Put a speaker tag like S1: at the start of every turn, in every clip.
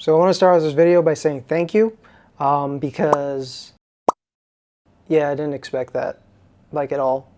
S1: So I want to start this video by saying thank you, because yeah, I didn't expect that, like, at all.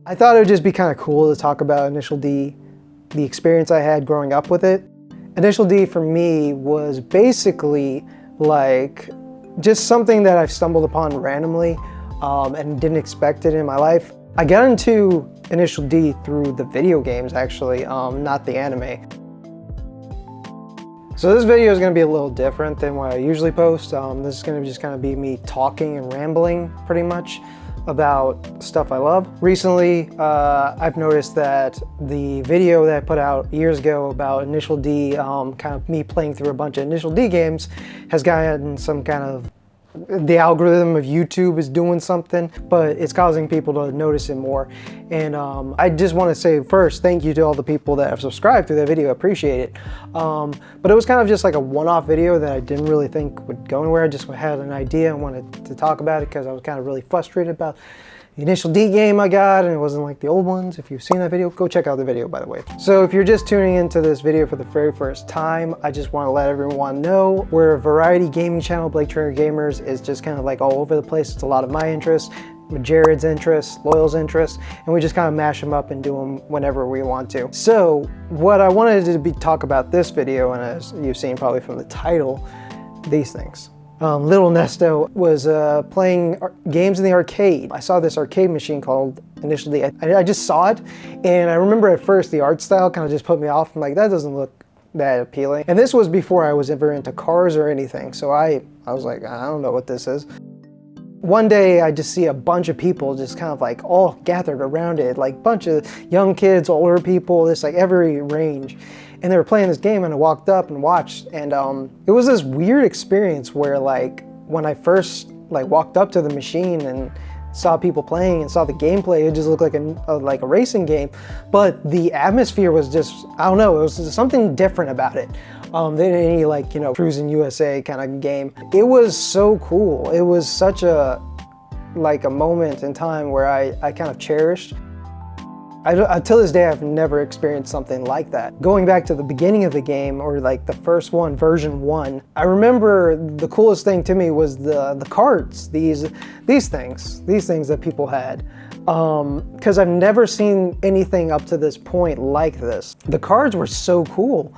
S1: I thought it would just be kind of cool to talk about Initial D, the experience I had growing up with it. Initial D for me was basically like just something that I've stumbled upon randomly and didn't expect it in my life. I got into Initial D through the video games actually, not the anime. So this video is going to be a little different than what I usually post. This is going to just kind of be me talking and rambling pretty much about stuff I love. Recently, I've noticed that the video that I put out years ago about Initial D, kind of me playing through a bunch of Initial D games, has gotten some kind of, the algorithm of YouTube is doing something, but it's causing people to notice it more. And I just want to say first, thank you to all the people that have subscribed to that video. I appreciate it. But it was kind of just like a one-off video that I didn't really think would go anywhere. I just had an idea and wanted to talk about it because I was kind of really frustrated about the Initial D game I got, and it wasn't like the old ones. If you've seen that video, go check out the video, by the way. So if you're just tuning into this video for the very first time, I just want to let everyone know we're a variety gaming channel. Blake Trainer Gamers is just kind of like all over the place. It's a lot of my interests, Jared's interests, Loyal's interests, and we just kind of mash them up and do them whenever we want to. So what I wanted to talk about this video, and as you've seen probably from the title, these things. Little Nesto was playing games in the arcade. I saw this arcade machine called Initial D. I just saw it, and I remember at first the art style kind of just put me off. I'm like, that doesn't look that appealing. And this was before I was ever into cars or anything, so I was like, I don't know what this is. One day I just see a bunch of people just kind of like all gathered around it, like a bunch of young kids, older people, just like every range. And they were playing this game, and I walked up and watched, and it was this weird experience where, like, when I first walked up to the machine and saw people playing and saw the gameplay, it just looked like a racing game, but the atmosphere was just, I don't know, it was just something different about it than any Cruising USA kind of game. It was so cool. It was such a moment in time where I kind of cherished. Until this day, I've never experienced something like that. Going back to the beginning of the game, or like the first one, version 1, I remember the coolest thing to me was the cards, these things that people had. Because I've never seen anything up to this point like this. The cards were so cool,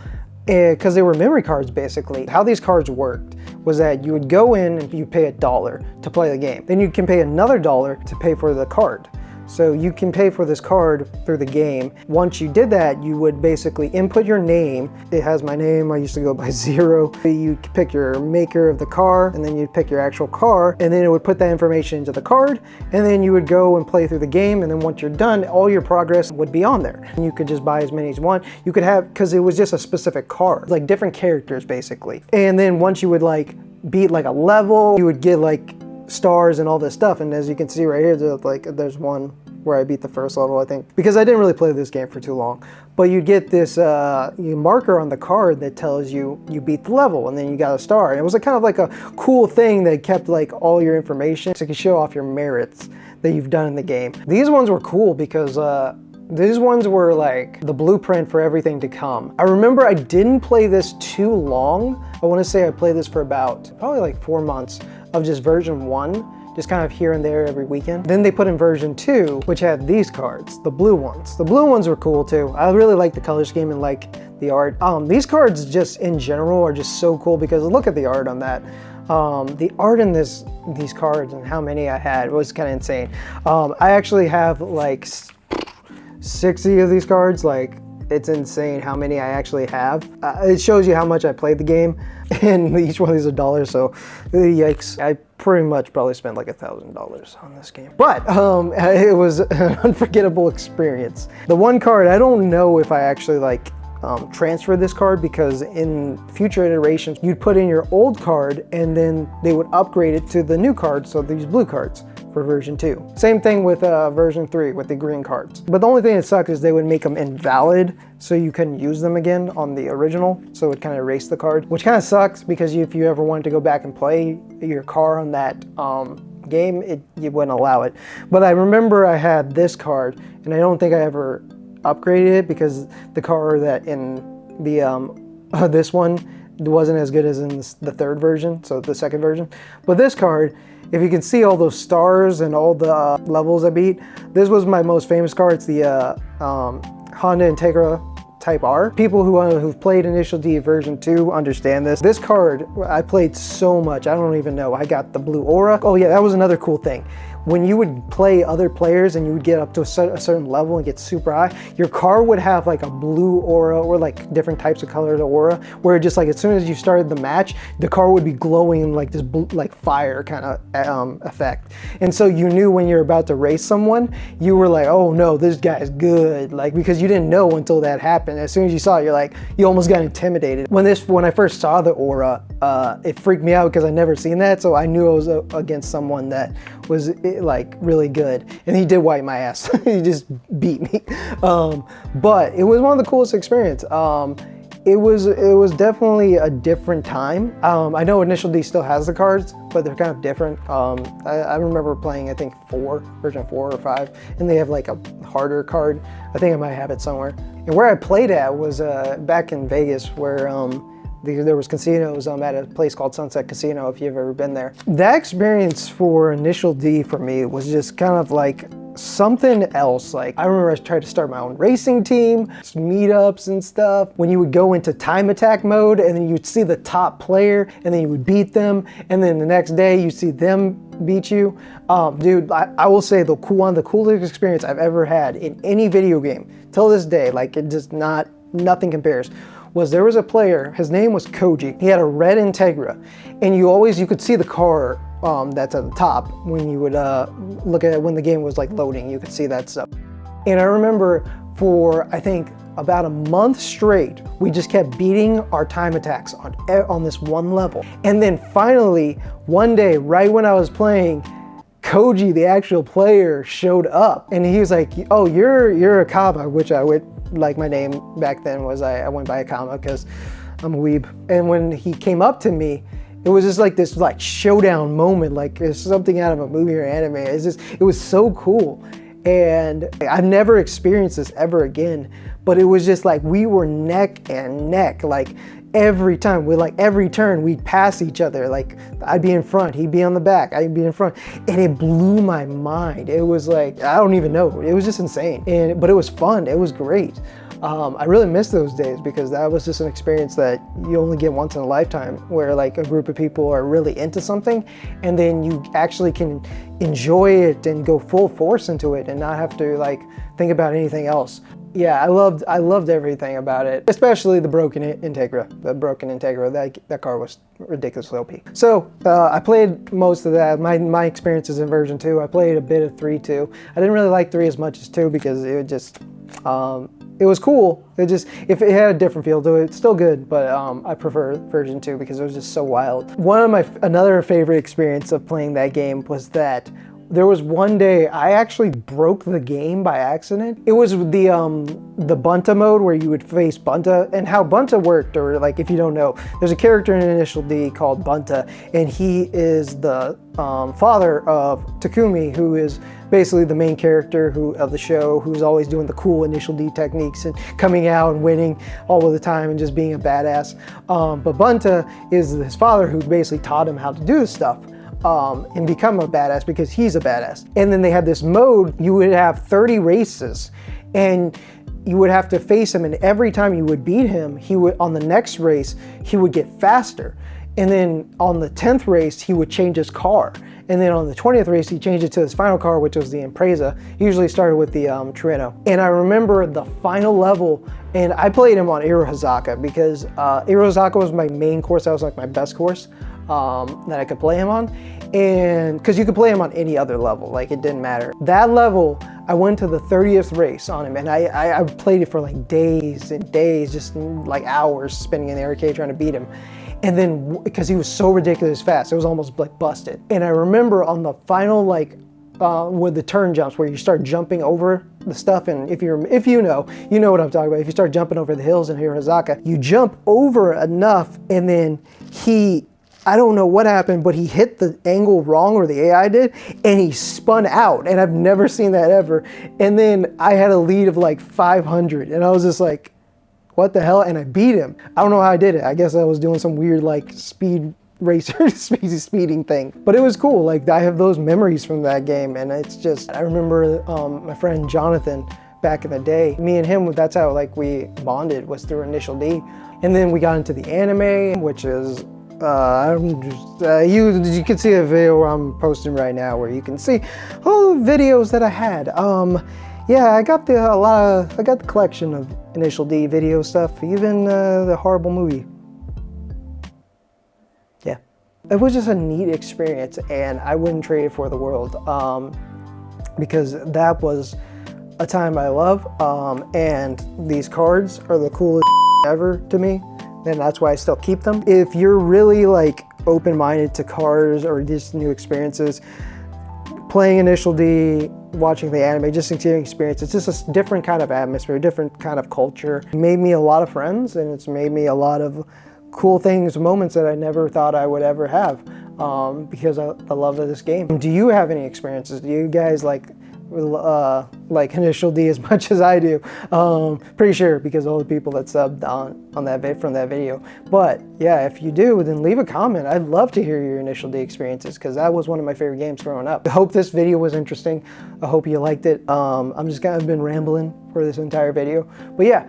S1: because they were memory cards basically. How these cards worked was that you would go in and you pay $1 to play the game. Then you can pay another $1 to pay for the card. So you can pay for this card through the game. Once you did that, you would basically input your name. It has my name, I used to go by Zero. You pick your maker of the car, and then you'd pick your actual car, and then it would put that information into the card, and then you would go and play through the game, and then once you're done, all your progress would be on there. And you could just buy as many as you want. You could have, because it was just a specific card, like different characters basically. And then once you would beat a level, you would get stars and all this stuff. And as you can see right here, there's one where I beat the first level, I think, because I didn't really play this game for too long. But you get this marker on the card that tells you beat the level, and then you got a star. And it was kind of like a cool thing that kept all your information, so you can show off your merits that you've done in the game. These ones were cool because these ones were like the blueprint for everything to come. I remember I didn't play this too long. I want to say I played this for about probably 4 months of just version 1, just kind of here and there every weekend. Then they put in version 2, which had these cards, the blue ones. The blue ones were cool too. I really like the color scheme and the art. These cards just in general are just so cool because look at the art on that. The art in these cards and how many I had was kind of insane. I actually have 60 of these cards. It's insane how many I actually have. It shows you how much I played the game, and each one of these is $1, so yikes. I pretty much probably spent $1,000 on this game. But it was an unforgettable experience. The one card, I don't know if I actually transfer this card, because in future iterations, you'd put in your old card and then they would upgrade it to the new card, so these blue cards. for version 2. Same thing with version 3 with the green cards. But the only thing that sucked is they would make them invalid so you couldn't use them again on the original, so it would kind of erase the card, which kind of sucks because if you ever wanted to go back and play your car on that game, you wouldn't allow it. But I remember I had this card, and I don't think I ever upgraded it because the car that in the this one wasn't as good as in the third version, so the second version. But this card, if you can see all those stars and all the levels I beat, this was my most famous car. It's the Honda Integra Type R. People who've played Initial D version 2 understand this. This card, I played so much, I don't even know. I got the blue aura. Oh yeah, that was another cool thing. When you would play other players and you would get up to a certain level and get super high, your car would have like a blue aura or like different types of colors of aura, where just like as soon as you started the match, the car would be glowing like this blue, like fire kind of effect. And so you knew when you're about to race someone, you were like, oh no, this guy's good. Like, because you didn't know until that happened. As soon as you saw it, you're like, you almost got intimidated. When I first saw the aura, it freaked me out because I never seen that. So I knew I was against someone that was like really good, and he did wipe my ass. He just beat me. But it was one of the coolest experiences. It was definitely a different time. I know Initial D still has the cards, but they're kind of different. I remember playing, I think version 4 or 5, and they have like a harder card. I think I might have it somewhere. And where I played at was back in Vegas, where there was casinos at a place called Sunset Casino, if you've ever been there. That experience for Initial D for me was just kind of like something else. Like, I remember I tried to start my own racing team, meetups and stuff. When you would go into time attack mode and then you'd see the top player and then you would beat them, and then the next day you see them beat you. Dude, I will say one of the coolest experience I've ever had in any video game till this day, like it just nothing compares, was there was a player, his name was Koji. He had a red Integra, and you could see the car that's at the top when you would look at it when the game was like loading. You could see that stuff. And I remember for, I think, about a month straight, we just kept beating our time attacks on this one level. And then finally, one day, right when I was playing, Koji, the actual player, showed up, and he was like, oh, you're Akaba, which I would, like, my name back then was, I went by Akama because I'm a weeb. And when he came up to me, it was just like this like showdown moment, like it's something out of a movie or anime. It was so cool. And I've never experienced this ever again, but it was just like we were neck and neck. Like every time, every turn, we'd pass each other. Like I'd be in front, he'd be on the back, I'd be in front. And it blew my mind. It was like, I don't even know. It was just insane. But it was fun. It was great. I really miss those days because that was just an experience that you only get once in a lifetime, where like a group of people are really into something and then you actually can enjoy it and go full force into it and not have to like think about anything else. Yeah, I loved everything about it, especially the broken Integra. That car was ridiculously OP. So I played most of that. My experiences in version 2. I played a bit of 3 too. I didn't really like 3 as much as 2 because it just it was cool. If it had a different feel to it, it's still good, but I prefer version 2 because it was just so wild. Another favorite experience of playing that game was that there was one day I actually broke the game by accident. It was the Bunta mode where you would face Bunta, and how Bunta worked, or like if you don't know, there's a character in Initial D called Bunta, and he is the father of Takumi, who is basically the main character of the show, who's always doing the cool Initial D techniques and coming out and winning all of the time and just being a badass. But Bunta is his father, who basically taught him how to do this stuff. And become a badass because he's a badass. And then they had this mode, you would have 30 races and you would have to face him, and every time you would beat him, on the next race, he would get faster. And then on the 10th race, he would change his car. And then on the 20th race, he changed it to his final car, which was the Impreza. He usually started with the Trino. And I remember the final level, and I played him on Irohazaka because Irohazaka was my main course. That was like my best course that I could play him on. And because you could play him on any other level, like it didn't matter. That level, I went to the 30th race on him, and I played it for like days and days, just like hours spending in the arcade trying to beat him. And then, because he was so ridiculous fast, it was almost like busted. And I remember on the final like with the turn jumps where you start jumping over the stuff, and if you know what I'm talking about. If you start jumping over the hills in Hirazaka, you jump over enough, and then I don't know what happened, but he hit the angle wrong, or the AI did, and he spun out, and I've never seen that ever. And then I had a lead of like 500, and I was just like, what the hell? And I beat him. I don't know how I did it. I guess I was doing some weird like speed racer speeding thing, but it was cool. Like, I have those memories from that game, and it's just, I remember my friend Jonathan back in the day, me and him, that's how like we bonded, was through Initial D. And then we got into the anime, which is you can see the video where I'm posting right now, where you can see all the videos that I had. Yeah, I got the collection of Initial D video stuff, even the horrible movie. Yeah, it was just a neat experience, and I wouldn't trade it for the world, because that was a time I love, and these cards are the coolest ever to me. And that's why I still keep them. If you're really like open-minded to cars or just new experiences, playing Initial D, watching the anime, just experiencing experience, it's just a different kind of atmosphere, a different kind of culture. It made me a lot of friends, and it's made me a lot of cool things, moments that I never thought I would ever have, because I love this game. Do you have any experiences? Do you guys like Initial D as much as I do? Pretty sure, because all the people that subbed from that video. But yeah, if you do, then leave a comment. I'd love to hear your Initial D experiences, because that was one of my favorite games growing up. I hope this video was interesting. I hope you liked it. I've been rambling for this entire video, but yeah,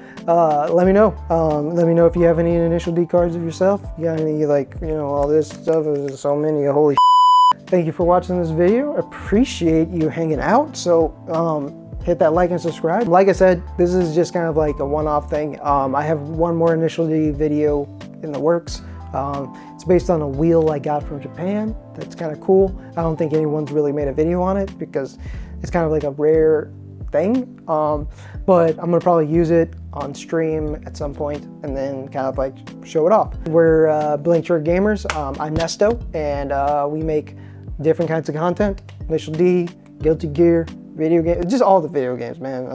S1: let me know. Let me know if you have any Initial D cards of yourself. You got any, like, all this stuff. There's so many, holy. Thank you for watching this video. Appreciate you hanging out. So hit that like and subscribe. Like I said, this is just kind of like a one-off thing. I have one more Initial D video in the works. It's based on a wheel I got from Japan. That's kind of cool. I don't think anyone's really made a video on it, because it's kind of like a rare thing. But I'm gonna probably use it on stream at some point, and then kind of like show it off. We're Blank Shirt Gamers. I'm Nesto, and we make different kinds of content. Initial D, Guilty Gear, video games, just all the video games, man.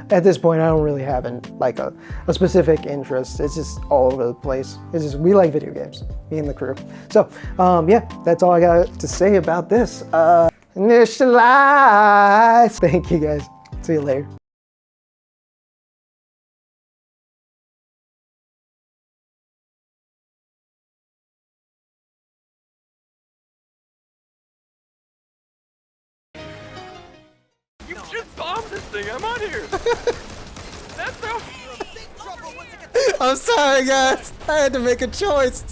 S1: At this point, I don't really have a specific interest. It's just all over the place. It's just, we like video games, me and the crew. So yeah, that's all I got to say about this. Initialize. Thank you guys. See you later.
S2: You just bombed this thing. I'm on here. That's so.
S3: I'm sorry, guys. I had to make a choice.